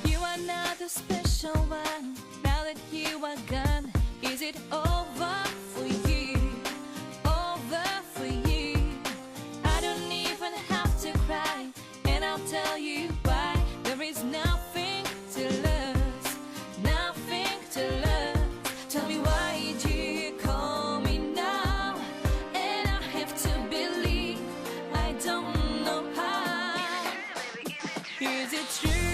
You are not the special one. Now that you are gone, is it over for you? Over for you. I don't even have to cry, and I'll tell you why. There is nothing to lose, nothing to lose. Tell me why did you call me now? And I have to believe I don't know how. Is it true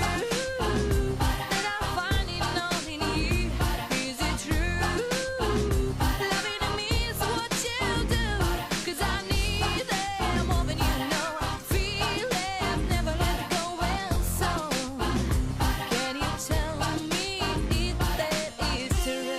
that I find it all in you? Is it true? Loving me is what you do. 'Cause I need it more than you know. Feel it, I've never let go well. So can you tell me if that is true?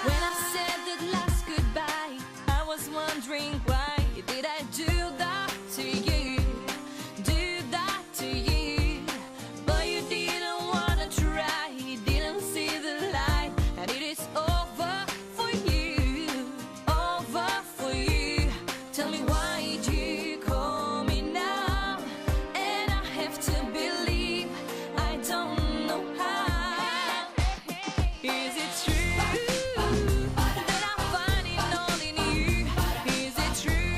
When I said that last goodbye, I was wondering why did I do that to you? Do that to you? But you didn't wanna try, you didn't see the light, and it is over for you, over for you. Tell me why did you call me now? And I have to believe I don't know how. Is it true that I find it all in you? Is it true?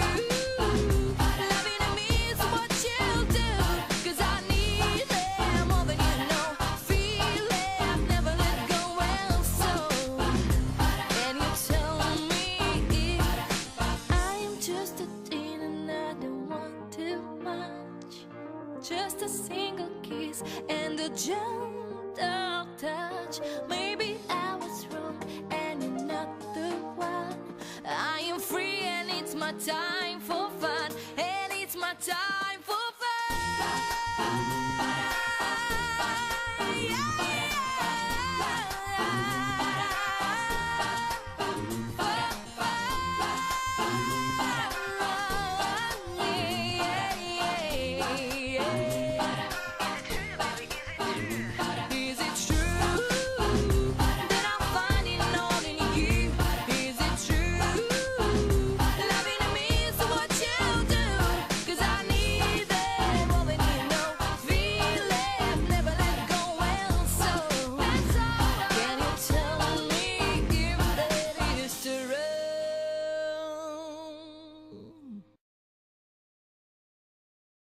Loving me is what you do. 'Cause I need it more than you know. Feel it, I've never let go well. So can you tell me if I am just a teen and I don't want too much? Just a single kiss and a gentle touch. Maybe I was wrong and you're not the one. I am free and it's my time for fun, and it's my time